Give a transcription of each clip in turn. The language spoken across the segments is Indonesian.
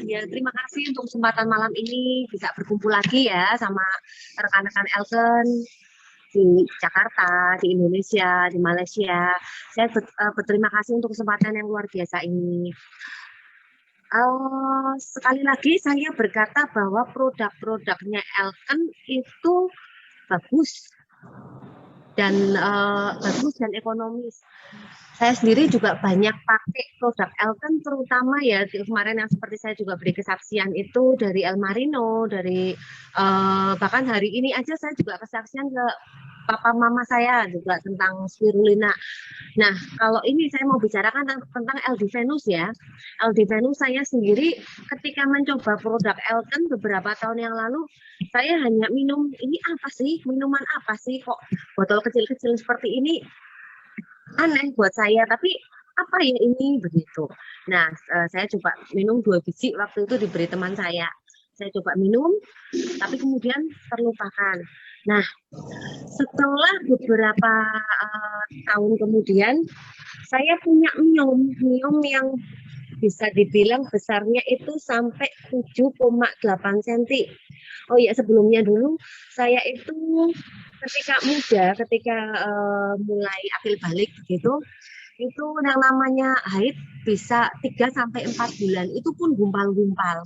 Ya terima kasih untuk kesempatan malam ini bisa berkumpul lagi ya sama rekan-rekan Elken di Jakarta, di Indonesia, di Malaysia. Saya berterima kasih untuk kesempatan yang luar biasa ini. Sekali lagi saya berkata bahwa produk-produknya Elken itu bagus dan ekonomis. Saya sendiri juga banyak pakai produk Elton, terutama ya kemarin yang seperti saya juga beri kesaksian itu dari El Marino, dari bahkan hari ini aja saya juga kesaksian ke papa mama saya juga tentang spirulina. Nah, kalau ini saya mau bicarakan tentang LD Venus ya. LD Venus saya sendiri ketika mencoba produk Elton beberapa tahun yang lalu, saya hanya minum, ini apa sih? Minuman apa sih? Kok botol kecil-kecil seperti ini aneh buat saya, tapi apa ya ini begitu. Nah, saya coba minum 2 biji waktu itu diberi teman saya. Saya coba minum, tapi kemudian terlupakan. Nah, setelah beberapa tahun kemudian, saya punya miom yang bisa dibilang besarnya itu sampai 7,8 cm. Oh iya, sebelumnya dulu saya itu ketika muda, ketika mulai akil balik begitu, itu yang namanya haid bisa 3 sampai 4 bulan. Itu pun gumpal-gumpal.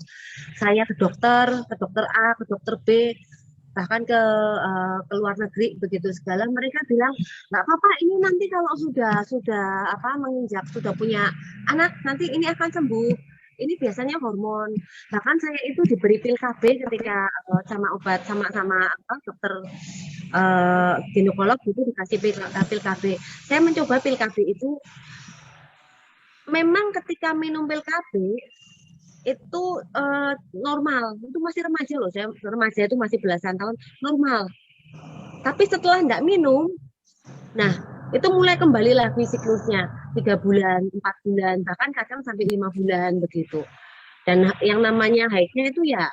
Saya ke dokter A, ke dokter B, bahkan ke luar negeri begitu segala, mereka bilang nggak apa-apa, ini nanti kalau sudah apa menginjak sudah punya anak nanti ini akan sembuh, ini biasanya hormon. Bahkan saya itu diberi pil KB ketika sama obat sama apa dokter ginekolog itu dikasih pil KB. Saya mencoba pil KB itu, memang ketika minum pil KB itu normal, itu masih remaja loh, saya remaja itu masih belasan tahun, normal. Tapi setelah enggak minum, nah itu mulai kembali lagi siklusnya 3 bulan, 4 bulan, bahkan kadang sampai 5 bulan begitu. Dan yang namanya haidnya itu ya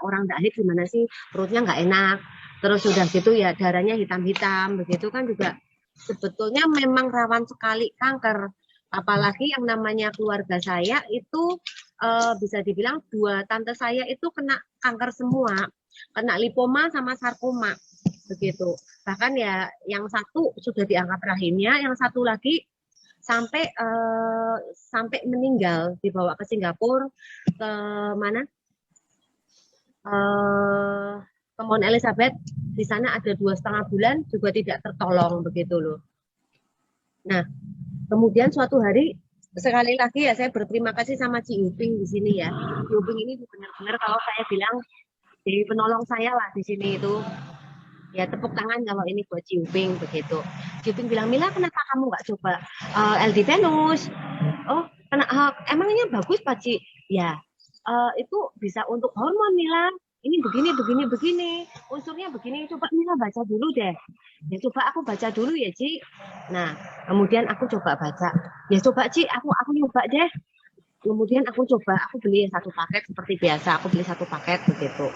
orang enggak haid gimana sih, perutnya nggak enak, terus sudah gitu ya darahnya hitam-hitam begitu kan, juga sebetulnya memang rawan sekali kanker. Apalagi yang namanya keluarga saya itu bisa dibilang 2 tante saya itu kena kanker semua, kena lipoma sama sarkoma begitu. Bahkan ya yang satu sudah diangkat rahimnya, yang satu lagi sampai meninggal, dibawa ke Singapura, ke mana, eh, ke Mount Elizabeth. Di sana ada 2,5 bulan juga tidak tertolong begitu loh. Nah, kemudian suatu hari, sekali lagi ya saya berterima kasih sama Ci Uping di sini ya. Ci Uping ini benar-benar kalau saya bilang jadi penolong saya lah di sini itu. Ya tepuk tangan kalau ini buat Ci Uping begitu. Ci Uping bilang, Mila kenapa kamu nggak coba LD Venus? Oh, emangnya bagus Pak Ci? Ya, itu bisa untuk hormon Mila. Ini begini, begini, begini. Unsurnya begini. Coba Mila baca dulu deh. Ya coba aku baca dulu ya Ci. Nah, kemudian aku coba baca. Ya coba Ci, aku nyoba deh. Kemudian aku beli 1 paket seperti biasa. Aku beli 1 paket begitu.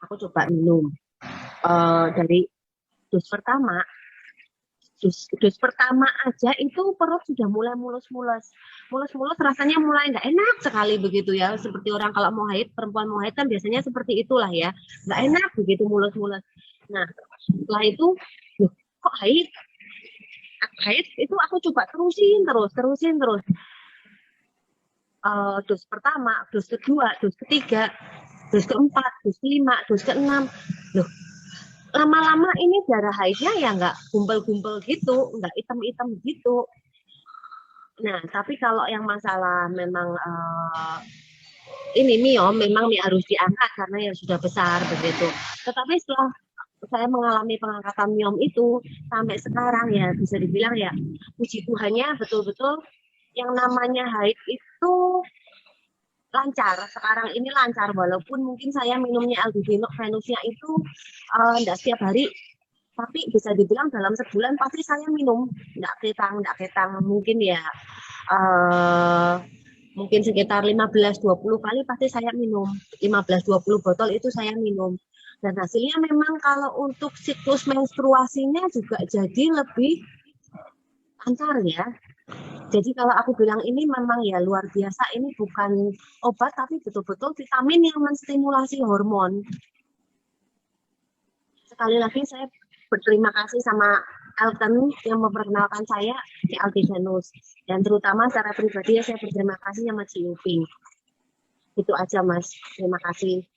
Aku coba minum. Dari dus pertama, dus pertama aja itu perut sudah mulai mulus-mulus, rasanya mulai nggak enak sekali begitu ya, seperti orang kalau mau haid, perempuan mau haid kan biasanya seperti itulah ya, nggak enak begitu mulus-mulus. Nah setelah itu, loh, kok haid itu aku coba terusin terus. Dus pertama, dus kedua, dus ketiga, dus keempat, dus kelima, dus keenam, loh lama-lama ini darah haidnya ya nggak gumpal-gumpal gitu, nggak hitam-hitam gitu. Nah, tapi kalau yang masalah memang ini miom, memang harus diangkat karena yang sudah besar begitu. Tetapi setelah saya mengalami pengangkatan miom itu sampai sekarang ya bisa dibilang ya puji Tuhannya betul-betul yang namanya haid itu lancar. Sekarang ini lancar, walaupun mungkin saya minumnya LD Venusnya itu enggak setiap hari, tapi bisa dibilang dalam sebulan pasti saya minum, enggak ketang, mungkin ya mungkin sekitar 15-20 kali pasti saya minum, 15-20 botol itu saya minum. Dan hasilnya memang kalau untuk siklus menstruasinya juga jadi lebih lancar ya. Jadi kalau aku bilang ini memang ya luar biasa, ini bukan obat tapi betul-betul vitamin yang menstimulasi hormon. Sekali lagi saya berterima kasih sama Elton yang memperkenalkan saya di Altigenus. Dan terutama secara pribadi ya saya berterima kasih sama Ci Uping. Itu aja Mas, terima kasih.